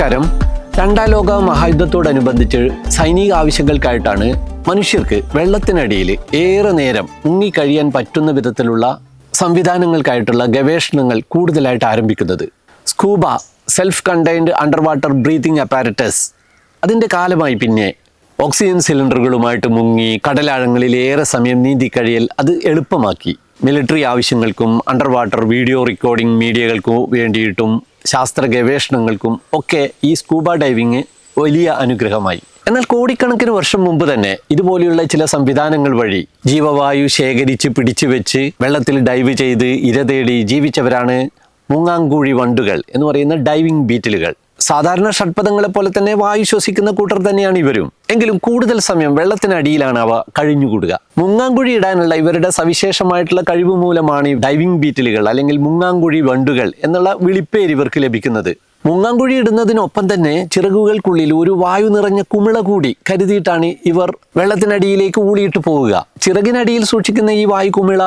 നമസ്കാരം. രണ്ടാം ലോക മഹായുദ്ധത്തോടനുബന്ധിച്ച് സൈനിക ആവശ്യങ്ങൾക്കായിട്ടാണ് മനുഷ്യർക്ക് വെള്ളത്തിനടിയിൽ ഏറെ നേരം മുങ്ങിക്കഴിയാൻ പറ്റുന്ന വിധത്തിലുള്ള സംവിധാനങ്ങൾക്കായിട്ടുള്ള ഗവേഷണങ്ങൾ കൂടുതലായിട്ട് ആരംഭിക്കുന്നത്. Scuba self contained under water breathing apparatus അതിൻ്റെ കാലമായി പിന്നെ ഓക്സിജൻ സിലിണ്ടറുകളുമായിട്ട് മുങ്ങി കടലാഴങ്ങളിൽ ഏറെ സമയം നീന്തിക്കഴിയൽ അത് എളുപ്പമാക്കി. മിലിറ്ററി ആവശ്യങ്ങൾക്കും അണ്ടർ വാട്ടർ വീഡിയോ റെക്കോർഡിംഗ് മീഡിയകൾക്കും വേണ്ടിയിട്ടും ശാസ്ത്ര ഗവേഷണങ്ങൾക്കും ഒക്കെ ഈ സ്കൂബ ഡൈവിങ് വലിയ അനുഗ്രഹമായി. എന്നാൽ കോടിക്കണക്കിന് വർഷം മുമ്പ് തന്നെ ഇതുപോലെയുള്ള ചില സംവിധാനങ്ങൾ വഴി ജീവവായു ശേഖരിച്ച് പിടിച്ചു വെച്ച് വെള്ളത്തിൽ ഡൈവ് ചെയ്ത് ഇര തേടി ജീവിച്ചവരാണ് മുങ്ങാങ്കുഴി വണ്ടുകൾ എന്ന് പറയുന്ന ഡൈവിംഗ് ബീറ്റിലുകൾ. സാധാരണ ഷഡ്പദങ്ങളെ പോലെ തന്നെ വായു ശ്വസിക്കുന്ന കൂട്ടർ തന്നെയാണ് ഇവരും. എങ്കിലും കൂടുതൽ സമയം വെള്ളത്തിനടിയിലാണ് അവ കഴിഞ്ഞുകൂടുക. മുങ്ങാങ്കുഴി ഇടാനുള്ള ഇവരുടെ സവിശേഷമായിട്ടുള്ള കഴിവ് മൂലമാണ് ഈ ഡൈവിംഗ് ബീറ്റിലുകൾ അല്ലെങ്കിൽ മുങ്ങാങ്കുഴി വണ്ടുകൾ എന്നുള്ള വിളിപ്പേര് ഇവർക്ക് ലഭിക്കുന്നത്. മുങ്ങാങ്കുഴി ഇടുന്നതിനൊപ്പം തന്നെ ചിറകുകൾക്കുള്ളിൽ ഒരു വായു നിറഞ്ഞ കുമിള കൂടി കരുതിയിട്ടാണ് ഇവർ വെള്ളത്തിനടിയിലേക്ക് ഊളിയിട്ട് പോവുക. ചിറകിനടിയിൽ സൂക്ഷിക്കുന്ന ഈ വായു കുമിള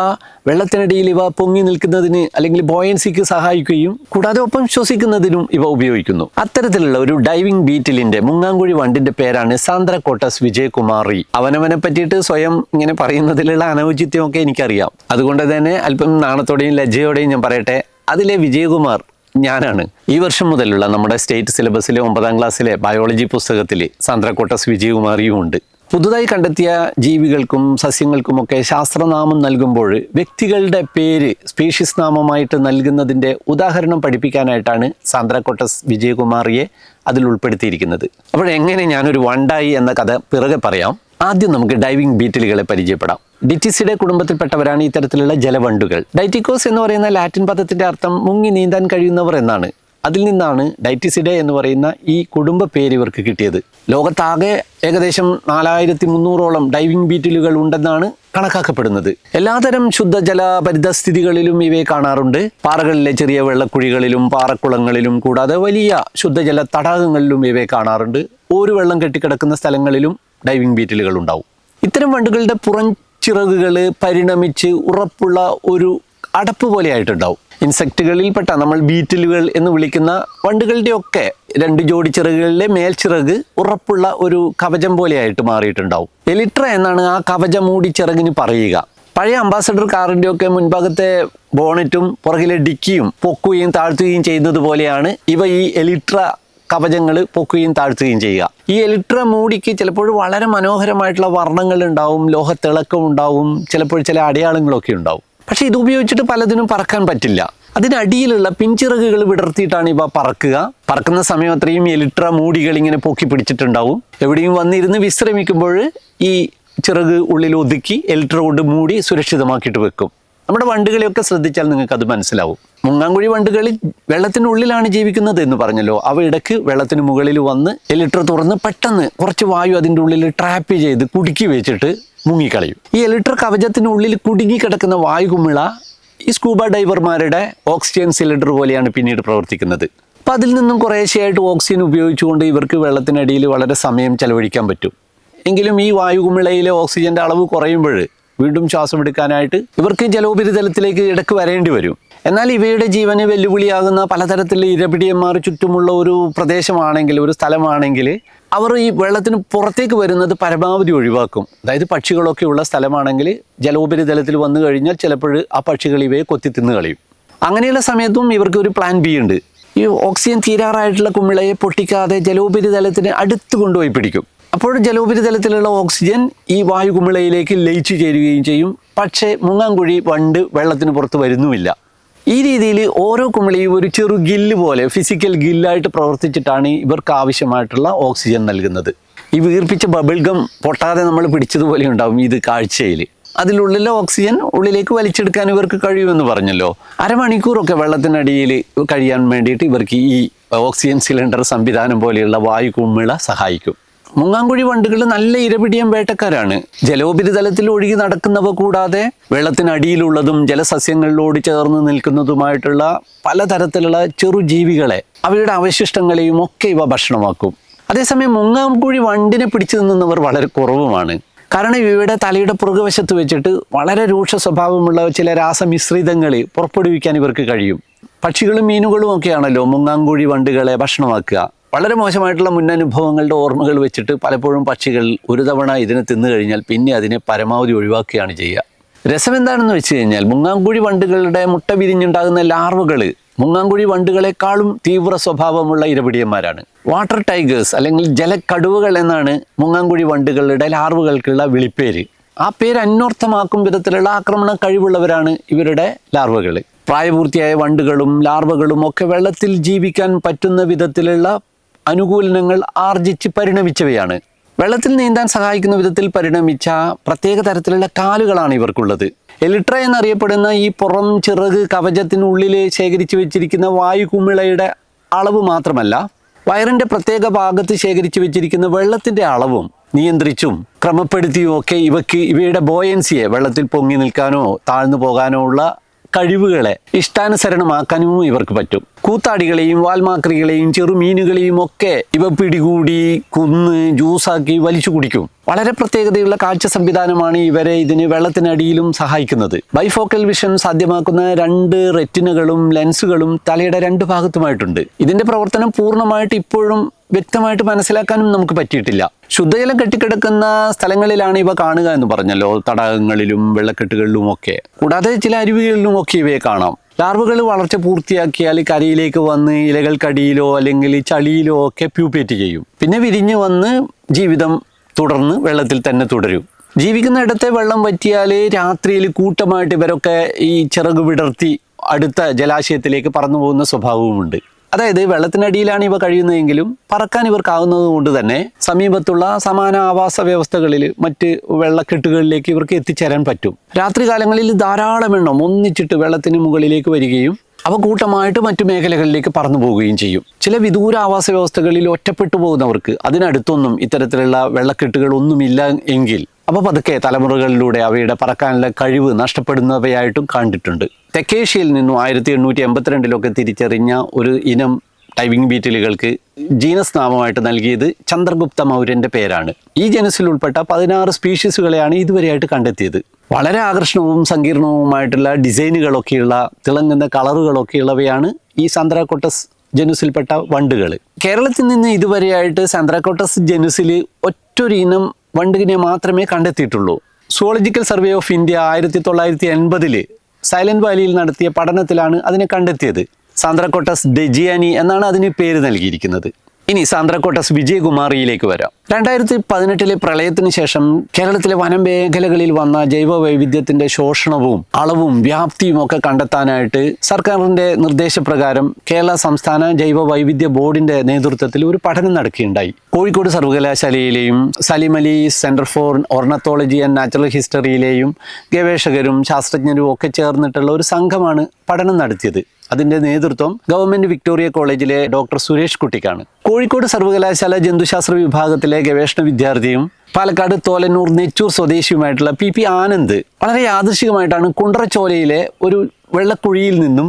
വെള്ളത്തിനടിയിൽ ഇവ പൊങ്ങി നിൽക്കുന്നതിന് അല്ലെങ്കിൽ ബോയൻസിക്ക് സഹായിക്കുകയും കൂടാതെ ഒപ്പം ശ്വസിക്കുന്നതിനും ഇവ ഉപയോഗിക്കുന്നു. അത്തരത്തിലുള്ള ഒരു ഡൈവിംഗ് ബീറ്റിലിന്റെ മുങ്ങാങ്കുഴി വണ്ടിന്റെ പേരാണ് സാന്ദ്രകോട്ടസ് വിജയകുമാറി. അവനവനെ പറ്റിയിട്ട് സ്വയം ഇങ്ങനെ പറയുന്നതിലുള്ള അനൗചിത്യമൊക്കെ എനിക്കറിയാം. അതുകൊണ്ട് തന്നെ അല്പം നാണത്തോടെയും ലജ്ജയോടെയും ഞാൻ പറയട്ടെ, അതിലെ വിജയകുമാർ ഞാനാണ്. ഈ വർഷം മുതലുള്ള നമ്മുടെ സ്റ്റേറ്റ് സിലബസിലെ 9ാം ക്ലാസ്സിലെ ബയോളജി പുസ്തകത്തിൽ സാന്ദ്രകോട്ടസ് വിജയകുമാറിയും ഉണ്ട്. പുതുതായി കണ്ടെത്തിയ ജീവികൾക്കും സസ്യങ്ങൾക്കുമൊക്കെ ശാസ്ത്രനാമം നൽകുമ്പോൾ വ്യക്തികളുടെ പേര് സ്പീഷീസ് നാമമായിട്ട് നൽകുന്നതിൻ്റെ ഉദാഹരണം പഠിപ്പിക്കാനായിട്ടാണ് സാന്ദ്രകോട്ടസ് വിജയകുമാറിയെ അതിൽ ഉൾപ്പെടുത്തിയിരിക്കുന്നത്. അപ്പോഴെങ്ങനെ ഞാനൊരു വണ്ടായി എന്ന കഥ പിറകെ പറയാം. ആദ്യം നമുക്ക് ഡൈവിംഗ് ബീറ്റിലുകളെ പരിചയപ്പെടാം. ഡിറ്റിസിഡെ കുടുംബത്തിൽപ്പെട്ടവരാണ് ഇത്തരത്തിലുള്ള ജലവണ്ടുകൾ. ഡൈറ്റിക്കോസ് എന്ന് പറയുന്ന ലാറ്റിൻ പദത്തിന്റെ അർത്ഥം മുങ്ങി നീന്താൻ കഴിയുന്നവർ എന്നാണ്. അതിൽ നിന്നാണ് ഡൈറ്റിസിഡെ എന്ന് പറയുന്ന ഈ കുടുംബ പേര് ഇവർക്ക് കിട്ടിയത്. ലോകത്താകെ ഏകദേശം 4300ഓളം ഡൈവിംഗ് ബീറ്റിലുകൾ ഉണ്ടെന്നാണ് കണക്കാക്കപ്പെടുന്നത്. എല്ലാതരം ശുദ്ധജല പരിതസ്ഥിതികളിലും ഇവയെ കാണാറുണ്ട്. പാറകളിലെ ചെറിയ വെള്ളക്കുഴികളിലും പാറക്കുളങ്ങളിലും കൂടാതെ വലിയ ശുദ്ധജല തടാകങ്ങളിലും ഇവയെ കാണാറുണ്ട്. ഒരു വെള്ളം കെട്ടിക്കിടക്കുന്ന സ്ഥലങ്ങളിലും ഡൈവിംഗ് ബീറ്റിലുകൾ ഉണ്ടാവും. ഇത്തരം വണ്ടുകളുടെ പുറംചിറകുകൾ പരിണമിച്ച് ഉറപ്പുള്ള ഒരു അടപ്പ് പോലെ ആയിട്ടുണ്ടാവും. ഇൻസെക്റ്റുകളിൽപ്പെട്ട നമ്മൾ ബീറ്റിലുകൾ എന്ന് വിളിക്കുന്ന വണ്ടുകളുടെയൊക്കെ 2 ജോഡി ചിറകുകളിലെ മേൽച്ചിറക് ഉറപ്പുള്ള ഒരു കവചം പോലെയായിട്ട് മാറിയിട്ടുണ്ടാവും. എലിട്ര എന്നാണ് ആ കവചമൂടി ചിറകിന് പറയുക. പഴയ അംബാസഡർ കാറിൻ്റെ ഒക്കെ മുൻഭാഗത്തെ ബോണറ്റും പുറകിലെ ഡിക്കിയും പൊക്കുകയും താഴ്ത്തുകയും ചെയ്യുന്നത് പോലെയാണ് ഇവ ഈ എലിട്ര കവചങ്ങൾ പൊക്കുകയും താഴ്ത്തുകയും ചെയ്യുക. ഈ എലിട്ര മൂടിക്ക് ചിലപ്പോൾ വളരെ മനോഹരമായിട്ടുള്ള വർണ്ണങ്ങൾ ഉണ്ടാവും, ലോഹത്തിളക്കം ഉണ്ടാവും, ചിലപ്പോൾ ചില അടയാളങ്ങളൊക്കെ ഉണ്ടാവും. പക്ഷെ ഇത് ഉപയോഗിച്ചിട്ട് പലതിനും പറക്കാൻ പറ്റില്ല. അതിനടിയിലുള്ള പിൻചിറകുകൾ വിടർത്തിയിട്ടാണ് ഇവ പറക്കുക. പറക്കുന്ന സമയം അത്രയും എലിട്ര മൂടികൾ ഇങ്ങനെ പൊക്കി പിടിച്ചിട്ടുണ്ടാവും. എവിടെയും വന്നിരുന്ന് വിശ്രമിക്കുമ്പോൾ ഈ ചിറക് ഉള്ളിൽ ഒതുക്കി എലിട്ര കൊണ്ട് മൂടി സുരക്ഷിതമാക്കിയിട്ട് വെക്കും. നമ്മുടെ വണ്ടുകളെയൊക്കെ ശ്രദ്ധിച്ചാൽ നിങ്ങൾക്ക് അത് മനസ്സിലാവും. മുങ്ങാങ്കുഴി വണ്ടുകൾ വെള്ളത്തിനുള്ളിലാണ് ജീവിക്കുന്നത് എന്ന് പറഞ്ഞല്ലോ. അവ ഇടയ്ക്ക് വെള്ളത്തിന് മുകളിൽ വന്ന് എലിട്ര തുറന്ന് പെട്ടെന്ന് കുറച്ച് വായു അതിൻ്റെ ഉള്ളിൽ ട്രാപ്പ് ചെയ്ത് കുടുക്കി വെച്ചിട്ട് മുങ്ങിക്കളയും. ഈ എലിട്ര കവചത്തിനുള്ളിൽ കുടുങ്ങിക്കിടക്കുന്ന വായു കുമിള ഈ സ്കൂബ ഡൈവർമാരുടെ ഓക്സിജൻ സിലിണ്ടർ പോലെയാണ് പിന്നീട് പ്രവർത്തിക്കുന്നത്. അപ്പം അതിൽ നിന്നും കുറേശ്ശെയായിട്ട് ഓക്സിജൻ ഉപയോഗിച്ചുകൊണ്ട് ഇവർക്ക് വെള്ളത്തിനടിയിൽ വളരെ സമയം ചെലവഴിക്കാൻ പറ്റും. എങ്കിലും ഈ വായു കുമിളയിലെ ഓക്സിജൻ്റെ അളവ് കുറയുമ്പോൾ വീണ്ടും ശ്വാസം എടുക്കാനായിട്ട് ഇവർക്ക് ജലോപരിതലത്തിലേക്ക് ഇടയ്ക്ക് വരേണ്ടി വരും. എന്നാൽ ഇവയുടെ ജീവന് വെല്ലുവിളിയാകുന്ന പലതരത്തിലുള്ള ഇരപിടിയന്മാർ ചുറ്റുമുള്ള ഒരു പ്രദേശമാണെങ്കിൽ, ഒരു സ്ഥലമാണെങ്കിൽ അവർ ഈ വെള്ളത്തിന് പുറത്തേക്ക് വരുന്നത് പരമാവധി ഒഴിവാക്കും. അതായത് പക്ഷികളൊക്കെ ഉള്ള സ്ഥലമാണെങ്കിൽ ജലോപരിതലത്തിൽ വന്നു കഴിഞ്ഞാൽ ചിലപ്പോൾ ആ പക്ഷികൾ ഇവയെ കൊത്തി തിന്നു കളയും. അങ്ങനെയുള്ള സമയത്തും ഇവർക്ക് ഒരു പ്ലാൻ ബി ഉണ്ട്. ഈ ഓക്സിജൻ തീരാറായിട്ടുള്ള കുമിളയെ പൊട്ടിക്കാതെ ജലോപരിതലത്തിന് അടുത്ത് കൊണ്ടുപോയി പിടിക്കും. അപ്പോൾ ജലോപരിതലത്തിലുള്ള ഓക്സിജൻ ഈ വായു കുമിളയിലേക്ക് ലയിച്ചു ചേരുകയും ചെയ്യും. പക്ഷേ മുങ്ങാങ്കുഴി വണ്ട് വെള്ളത്തിന് പുറത്ത് വരുന്നുമില്ല. ഈ രീതിയിൽ ഓരോ കുമിളയും ഒരു ചെറു ഗില്ല് പോലെ ഫിസിക്കൽ ഗില്ലായിട്ട് പ്രവർത്തിച്ചിട്ടാണ് ഇവർക്ക് ആവശ്യമായിട്ടുള്ള ഓക്സിജൻ നൽകുന്നത്. ഈ വീർപ്പിച്ച ബബിൾ ഗം പൊട്ടാതെ നമ്മൾ പിടിച്ചതുപോലെ ഉണ്ടാവും ഇത് കാഴ്ചയിൽ. അതിലുള്ളിലെ ഓക്സിജൻ ഉള്ളിലേക്ക് വലിച്ചെടുക്കാൻ ഇവർക്ക് കഴിയുമെന്ന് പറഞ്ഞല്ലോ. അരമണിക്കൂറൊക്കെ വെള്ളത്തിനടിയിൽ കഴിയാൻ വേണ്ടിയിട്ട് ഇവർക്ക് ഈ ഓക്സിജൻ സിലിണ്ടർ സംവിധാനം പോലെയുള്ള വായു കുമിള സഹായിക്കും. മുങ്ങാങ്കുഴി വണ്ടുകൾ നല്ല ഇരപിടിയം വേട്ടക്കാരാണ്. ജലോപരിതലത്തിൽ ഒഴുകി നടക്കുന്നവ കൂടാതെ വെള്ളത്തിനടിയിലുള്ളതും ജലസസ്യങ്ങളിലോട് ചേർന്ന് നിൽക്കുന്നതുമായിട്ടുള്ള പലതരത്തിലുള്ള ചെറുജീവികളെ അവയുടെ അവശിഷ്ടങ്ങളെയും ഒക്കെ ഇവ ഭക്ഷണമാക്കും. അതേസമയം മുങ്ങാങ്കുഴി വണ്ടിനെ പിടിച്ചു നിന്നവർ വളരെ കുറവുമാണ്. കാരണം ഇവയുടെ തലയുടെ പുറകുവശത്ത് വെച്ചിട്ട് വളരെ രൂക്ഷ സ്വഭാവമുള്ള ചില രാസമിശ്രിതങ്ങൾ പുറപ്പെടുവിക്കാൻ ഇവർക്ക് കഴിയും. പക്ഷികളും മീനുകളും ഒക്കെയാണല്ലോ മുങ്ങാങ്കുഴി വണ്ടുകളെ ഭക്ഷണമാക്കുക. വളരെ മോശമായിട്ടുള്ള മുന്നനുഭവങ്ങളുടെ ഓർമ്മകൾ വെച്ചിട്ട് പലപ്പോഴും പക്ഷികൾ ഒരു തവണ ഇതിനെ തിന്നു കഴിഞ്ഞാൽ പിന്നെ അതിനെ പരമാവധി ഒഴിവാക്കുകയാണ് ചെയ്യുക. രസം എന്താണെന്ന് വെച്ച് കഴിഞ്ഞാൽ മുങ്ങാങ്കുഴി വണ്ടുകളുടെ മുട്ട വിരിഞ്ഞുണ്ടാകുന്ന ലാർവകൾ മുങ്ങാങ്കുഴി വണ്ടുകളെക്കാളും തീവ്ര സ്വഭാവമുള്ള ഇരപിടിയന്മാരാണ്. വാട്ടർ ടൈഗേഴ്സ് അല്ലെങ്കിൽ ജലക്കടുവകൾ എന്നാണ് മുങ്ങാങ്കുഴി വണ്ടുകളുടെ ലാർവകൾക്കുള്ള വിളിപ്പേര്. ആ പേര് അന്വർത്ഥമാക്കും വിധത്തിലുള്ള ആക്രമണ കഴിവുള്ളവരാണ് ഇവരുടെ ലാർവകൾ. പ്രായപൂർത്തിയായ വണ്ടുകളും ലാർവകളും ഒക്കെ വെള്ളത്തിൽ ജീവിക്കാൻ പറ്റുന്ന വിധത്തിലുള്ള അനുകൂലനങ്ങൾ ആർജിച്ച് പരിണമിച്ചവയാണ്. വെള്ളത്തിൽ നീന്താൻ സഹായിക്കുന്ന വിധത്തിൽ പരിണമിച്ച പ്രത്യേക തരത്തിലുള്ള കാലുകളാണ് ഇവർക്കുള്ളത്. എലിട്ര എന്നറിയപ്പെടുന്ന ഈ പുറം ചിറക് കവചത്തിനുള്ളിൽ ശേഖരിച്ചു വെച്ചിരിക്കുന്ന വായുകുമിളയുടെ അളവ് മാത്രമല്ല, വയറിൻ്റെ പ്രത്യേക ഭാഗത്ത് ശേഖരിച്ചു വെച്ചിരിക്കുന്ന വെള്ളത്തിൻ്റെ അളവും നിയന്ത്രിച്ചും ക്രമപ്പെടുത്തിയും ഒക്കെ ഇവയുടെ ബോയൻസിയെ, വെള്ളത്തിൽ പൊങ്ങി നിൽക്കാനോ താഴ്ന്നു പോകാനോ ഉള്ള കഴിവുകളെ ഇഷ്ടാനുസരണമാക്കാനും ഇവർക്ക് പറ്റും. കൂത്താടികളെയും വാൽമാക്രികളെയും ചെറുമീനുകളെയും ഒക്കെ ഇവ പിടികൂടി കുന്ന് ജ്യൂസാക്കി വലിച്ചു കുടിക്കും. വളരെ പ്രത്യേകതയുള്ള കാഴ്ച സംവിധാനമാണ് ഇവരെ ഇതിന് വെള്ളത്തിനടിയിലും സഹായിക്കുന്നത്. ബൈഫോക്കൽ വിഷൻ സാധ്യമാക്കുന്ന 2 റെറ്റിനകളും ലെൻസുകളും തലയുടെ 2 ഭാഗത്തുമായിട്ടുണ്ട്. ഇതിന്റെ പ്രവർത്തനം പൂർണ്ണമായിട്ട് ഇപ്പോഴും വ്യക്തമായിട്ട് മനസ്സിലാക്കാനും നമുക്ക് പറ്റിയിട്ടില്ല. ശുദ്ധജലം കെട്ടിക്കിടക്കുന്ന സ്ഥലങ്ങളിലാണ് ഇവ കാണുക എന്ന് പറഞ്ഞല്ലോ, തടാകങ്ങളിലും വെള്ളക്കെട്ടുകളിലും ഒക്കെ. കൂടാതെ ചില അരുവികളിലും ഒക്കെ ഇവയെ കാണാം. ലാർവകൾ വളർച്ച പൂർത്തിയാക്കിയാൽ കരയിലേക്ക് വന്ന് ഇലകൾക്കടിയിലോ അല്ലെങ്കിൽ ചളിയിലോ ഒക്കെ പ്യൂപ്പേറ്റ് ചെയ്യും. പിന്നെ വിരിഞ്ഞ് വന്ന് ജീവിതം തുടർന്ന് വെള്ളത്തിൽ തന്നെ തുടരും. ജീവിക്കുന്ന ഇടത്തെ വെള്ളം വറ്റിയാൽ രാത്രിയിൽ കൂട്ടമായിട്ട് ഇവരൊക്കെ ഈ ചിറക് വിടർത്തി അടുത്ത ജലാശയത്തിലേക്ക് പറന്നു പോകുന്ന സ്വഭാവവുമുണ്ട്. അതായത് വെള്ളത്തിനടിയിലാണ് ഇവ കഴിയുന്നതെങ്കിലും പറക്കാൻ ഇവർക്കാവുന്നത് കൊണ്ട് തന്നെ സമീപത്തുള്ള സമാന ആവാസ വ്യവസ്ഥകളിൽ മറ്റ് വെള്ളക്കെട്ടുകളിലേക്ക് ഇവർക്ക് എത്തിച്ചേരാൻ പറ്റും. രാത്രികാലങ്ങളിൽ ധാരാളം എണ്ണം ഒന്നിച്ചിട്ട് വെള്ളത്തിന് മുകളിലേക്ക് വരികയും അവ കൂട്ടമായിട്ട് മറ്റു മേഖലകളിലേക്ക് പറന്നു പോവുകയും ചെയ്യും. ചില വിദൂര ആവാസ വ്യവസ്ഥകളിൽ ഒറ്റപ്പെട്ടു പോകുന്നവർക്ക് അതിനടുത്തൊന്നും ഇത്തരത്തിലുള്ള വെള്ളക്കെട്ടുകളൊന്നുമില്ല എങ്കിൽ അപ്പോൾ പതുക്കെ തലമുറകളിലൂടെ അവയുടെ പറക്കാനുള്ള കഴിവ് നഷ്ടപ്പെടുന്നവയായിട്ടും കണ്ടിട്ടുണ്ട്. തെക്കേഷ്യയിൽ നിന്നും 1882 തിരിച്ചറിഞ്ഞ ഒരു ഇനം ടൈവിംഗ് ബീറ്റിലുകൾക്ക് ജീനസ് നാമമായിട്ട് നൽകിയത് ചന്ദ്രഗുപ്ത മൗര്യൻ്റെ പേരാണ്. ഈ ജനസിൽ ഉൾപ്പെട്ട 16 സ്പീഷീസുകളെയാണ് ഇതുവരെയായിട്ട് കണ്ടെത്തിയത്. വളരെ ആകർഷണവും സങ്കീർണവുമായിട്ടുള്ള ഡിസൈനുകളൊക്കെയുള്ള തിളങ്ങുന്ന കളറുകളൊക്കെയുള്ളവയാണ് ഈ സാന്ത്രാക്കോട്ടസ് ജനുസിൽപ്പെട്ട വണ്ടുകൾ. കേരളത്തിൽ നിന്ന് ഇതുവരെയായിട്ട് സാന്ത്രാക്കോട്ടസ് ജനുസിൽ ഒറ്റൊരു ഇനം വണ്ടുകിനെ മാത്രമേ കണ്ടെത്തിയിട്ടുള്ളൂ. Zoological survey of India 1980 silent വാലിയിൽ നടത്തിയ പഠനത്തിലാണ് അതിനെ കണ്ടെത്തിയത്. സാന്ത്രാക്കോട്ടസ് ഡെജിയാനി എന്നാണ് അതിന് പേര് നൽകിയിരിക്കുന്നത്. ഇനി സാന്ത്രാക്കോട്ടസ് വിജയകുമാറിയിലേക്ക് വരാം. 2018 പ്രളയത്തിന് ശേഷം കേരളത്തിലെ വനം മേഖലകളിൽ വന്ന ജൈവ വൈവിധ്യത്തിന്റെ ശോഷണവും അളവും വ്യാപ്തിയും ഒക്കെ കണ്ടെത്താനായിട്ട് സർക്കാരിന്റെ നിർദ്ദേശപ്രകാരം കേരള സംസ്ഥാന ജൈവ വൈവിധ്യ ബോർഡിന്റെ നേതൃത്വത്തിൽ ഒരു പഠനം നടക്കുകയുണ്ടായി. കോഴിക്കോട് സർവകലാശാലയിലെയും Salim Ali centre for ornithology and natural ഹിസ്റ്ററിയിലെയും ഗവേഷകരും ശാസ്ത്രജ്ഞരും ഒക്കെ ചേർന്നിട്ടുള്ള ഒരു സംഘമാണ് പഠനം നടത്തിയത്. അതിൻ്റെ നേതൃത്വം ഗവൺമെൻറ് വിക്ടോറിയ കോളേജിലെ ഡോക്ടർ സുരേഷ് കുട്ടിക്കാണ്. കോഴിക്കോട് സർവകലാശാല ജന്തുശാസ്ത്ര വിഭാഗത്തിലെ ഗവേഷണ വിദ്യാർത്ഥിയും പാലക്കാട് തോലന്നൂർ നെച്ചൂർ സ്വദേശിയുമായിട്ടുള്ള പി ആനന്ദ് വളരെ യാദൃശികമായിട്ടാണ് കുണ്ടറച്ചോലയിലെ ഒരു വെള്ളക്കുഴിയിൽ നിന്നും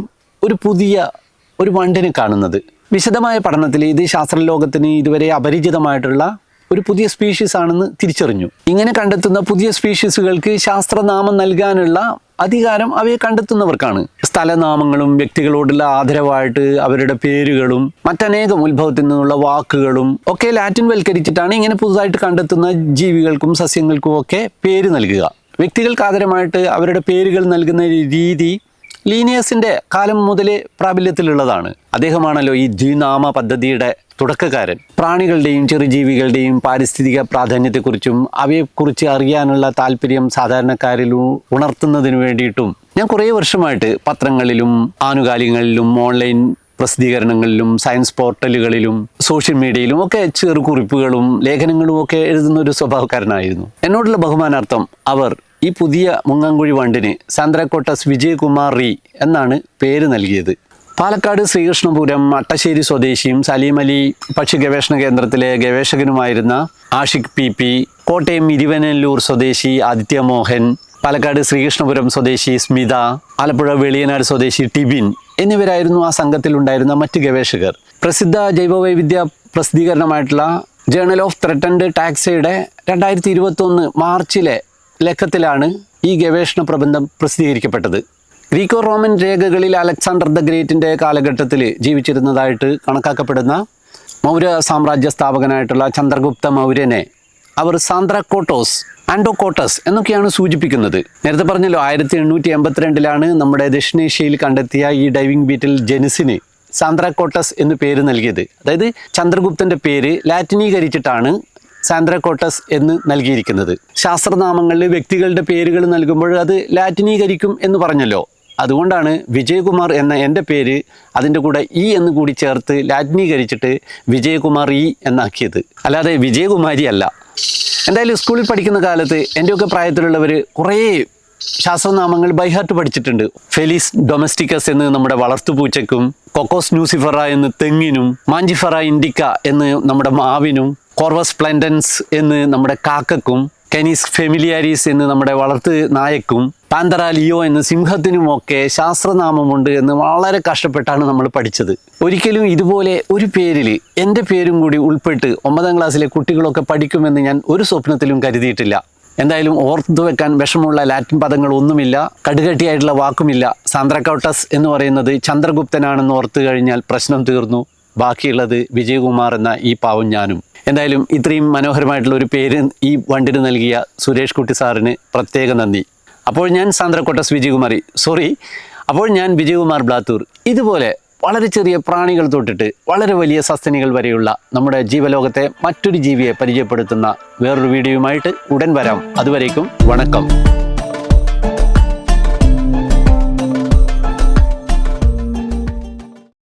ഒരു വണ്ടിനെ കാണുന്നത്. വിശദമായ പഠനത്തിൽ ഇത് ശാസ്ത്രലോകത്തിന് ഇതുവരെ അപരിചിതമായിട്ടുള്ള ഒരു പുതിയ സ്പീഷീസ് ആണെന്ന് തിരിച്ചറിഞ്ഞു. ഇങ്ങനെ കണ്ടെത്തുന്ന പുതിയ സ്പീഷീസുകൾക്ക് ശാസ്ത്രനാമം നൽകാനുള്ള അധികാരം അവയെ കണ്ടെത്തുന്നവർക്കാണ്. സ്ഥലനാമങ്ങളും വ്യക്തികളോടുള്ള ആദരവായിട്ട് അവരുടെ പേരുകളും മറ്റനേകം ഉത്ഭവത്തിൽ നിന്നുള്ള വാക്കുകളും ഒക്കെ ലാറ്റിൻ വൽക്കരിച്ചിട്ടാണ് ഇങ്ങനെ പുതുതായിട്ട് കണ്ടെത്തുന്ന ജീവികൾക്കും സസ്യങ്ങൾക്കും ഒക്കെ പേര് നൽകുക. വ്യക്തികൾക്ക് ആദരമായിട്ട് അവരുടെ പേരുകൾ നൽകുന്ന രീതി ലീനിയസിന്റെ കാലം മുതലേ പ്രാബല്യത്തിലുള്ളതാണ്. അദ്ദേഹമാണല്ലോ ഈ ദ്വിനാമ പദ്ധതിയുടെ തുടക്കക്കാരൻ. പ്രാണികളുടെയും ചെറുജീവികളുടെയും പാരിസ്ഥിതിക പ്രാധാന്യത്തെക്കുറിച്ചും അവയെക്കുറിച്ച് അറിയാനുള്ള താല്പര്യം സാധാരണക്കാരിൽ ഉണർത്തുന്നതിന് വേണ്ടിയിട്ടും ഞാൻ കുറേ വർഷമായിട്ട് പത്രങ്ങളിലും ആനുകാലികങ്ങളിലും ഓൺലൈൻ പ്രസിദ്ധീകരണങ്ങളിലും സയൻസ് പോർട്ടലുകളിലും സോഷ്യൽ മീഡിയയിലും ഒക്കെ ചെറുകുറിപ്പുകളും ലേഖനങ്ങളും ഒക്കെ എഴുതുന്ന ഒരു സ്വഭാവക്കാരനായിരുന്നു. എന്നോടുള്ള ബഹുമാനാർത്ഥം അവർ ഈ പുതിയ മുങ്ങാങ്കുഴി വണ്ടിന് സാന്ത്രാക്കോട്ടസ് വിജയകുമാറി എന്നാണ് പേര് നൽകിയത്. പാലക്കാട് ശ്രീകൃഷ്ണപുരം അട്ടശ്ശേരി സ്വദേശിയും സലീം അലി പക്ഷി ഗവേഷണ കേന്ദ്രത്തിലെ ഗവേഷകനുമായിരുന്ന ആഷിഖ് പി, കോട്ടയം ഇരുവനല്ലൂർ സ്വദേശി ആദിത്യ മോഹൻ, പാലക്കാട് ശ്രീകൃഷ്ണപുരം സ്വദേശി സ്മിത, ആലപ്പുഴ വെളിയനാട് സ്വദേശി ടിബിൻ എന്നിവരായിരുന്നു ആ സംഘത്തിലുണ്ടായിരുന്ന മറ്റ് ഗവേഷകർ. പ്രസിദ്ധ ജൈവവൈവിധ്യ പ്രസിദ്ധീകരണമായിട്ടുള്ള ജേണൽ ഓഫ് ത്രെറ്റൻഡ് ടാക്സയുടെ 2021 മാർച്ചിലെ ലക്കത്തിലാണ് ഈ ഗവേഷണ പ്രബന്ധം പ്രസിദ്ധീകരിക്കപ്പെട്ടത്. ഗ്രീക്കോ റോമൻ രേഖകളിൽ അലക്സാണ്ടർ ദ ഗ്രേറ്റിൻ്റെ കാലഘട്ടത്തിൽ ജീവിച്ചിരുന്നതായിട്ട് കണക്കാക്കപ്പെടുന്ന മൗര്യ സാമ്രാജ്യ സ്ഥാപകനായിട്ടുള്ള ചന്ദ്രഗുപ്ത മൗര്യനെ അവർ സാന്ത്രാക്കോട്ടോസ്, ആൻഡോകോട്ടസ് എന്നൊക്കെയാണ് സൂചിപ്പിക്കുന്നത്. നേരത്തെ പറഞ്ഞല്ലോ 1882 നമ്മുടെ ദക്ഷിണേഷ്യയിൽ കണ്ടെത്തിയ ഈ ഡൈവിംഗ് ബീറ്റിൽ ജനുസിന് സാന്ത്രാക്കോട്ടസ് എന്ന് പേര് നൽകിയത്. അതായത് ചന്ദ്രഗുപ്തൻ്റെ പേര് ലാറ്റിനീകരിച്ചിട്ടാണ് സാന്ത്രാക്കോട്ടസ് എന്ന് നൽകിയിരിക്കുന്നത്. ശാസ്ത്രനാമങ്ങളിൽ വ്യക്തികളുടെ പേരുകൾ നൽകുമ്പോൾ അത് ലാറ്റിനീകരിക്കും എന്ന് പറഞ്ഞല്ലോ. അതുകൊണ്ടാണ് വിജയകുമാർ എന്ന എൻ്റെ പേര് അതിൻ്റെ കൂടെ ഇ എന്ന് കൂടി ചേർത്ത് ലാറ്റിനീകരിച്ചിട്ട് വിജയകുമാർ ഇ എന്നാക്കിയത്, അല്ലാതെ വിജയകുമാരി അല്ല. എന്തായാലും സ്കൂളിൽ പഠിക്കുന്ന കാലത്ത് എൻ്റെയൊക്കെ പ്രായത്തിലുള്ളവർ കുറേ ശാസ്ത്രനാമങ്ങൾ ബൈഹാർട്ട് പഠിച്ചിട്ടുണ്ട്. ഫെലിസ് ഡൊമസ്റ്റിക്കസ് എന്ന് നമ്മുടെ വളർത്തുപൂച്ചയ്ക്കും, കൊക്കോസ് ന്യൂസിഫറ എന്ന് തെങ്ങിനും, മാഞ്ചിഫറ ഇൻഡിക്ക എന്ന് നമ്മുടെ മാവിനും, കോർവസ് പ്ലൻഡൻസ് എന്ന് നമ്മുടെ കാക്കക്കും, കെനീസ് ഫെമിലിയാരീസ് എന്ന് നമ്മുടെ വളർത്ത് നായക്കും, പാന്തറ ലിയോ എന്ന് സിംഹത്തിനുമൊക്കെ ശാസ്ത്രനാമമുണ്ട് എന്ന് വളരെ കഷ്ടപ്പെട്ടാണ് നമ്മൾ പഠിച്ചത്. ഒരിക്കലും ഇതുപോലെ ഒരു പേരിൽ എൻ്റെ പേരും കൂടി ഉൾപ്പെട്ട് 9ാം ക്ലാസ്സിലെ കുട്ടികളൊക്കെ പഠിക്കുമെന്ന് ഞാൻ ഒരു സ്വപ്നത്തിലും കരുതിയിട്ടില്ല. എന്തായാലും ഓർത്തു വെക്കാൻ വിഷമമുള്ള ലാറ്റിൻ പദങ്ങളൊന്നുമില്ല, കടുകട്ടിയായിട്ടുള്ള വാക്കുമില്ല. സാന്ത്രാക്കോട്ടസ് എന്ന് പറയുന്നത് ചന്ദ്രഗുപ്തനാണെന്ന് ഓർത്തു കഴിഞ്ഞാൽ പ്രശ്നം തീർന്നു. ബാക്കിയുള്ളത് വിജയകുമാർ എന്ന ഈ പാവം ഞാനും. എന്തായാലും ഇത്രയും മനോഹരമായിട്ടുള്ള ഒരു പേര് ഈ വണ്ടിന് നൽകിയ സുരേഷ് കുട്ടി സാറിന് പ്രത്യേക നന്ദി. അപ്പോൾ ഞാൻ സാന്ത്രാക്കോട്ടസ് അപ്പോൾ ഞാൻ വിജയകുമാർ ബ്ലാത്തൂർ. ഇതുപോലെ വളരെ ചെറിയ പ്രാണികൾ തൊട്ടിട്ട് വളരെ വലിയ സസ്തനികൾ വരെയുള്ള നമ്മുടെ ജീവലോകത്തെ മറ്റൊരു ജീവിയെ പരിചയപ്പെടുത്തുന്ന വേറൊരു വീഡിയോയുമായിട്ട് ഉടൻ വരാം. അതുവരേക്കും വണക്കം.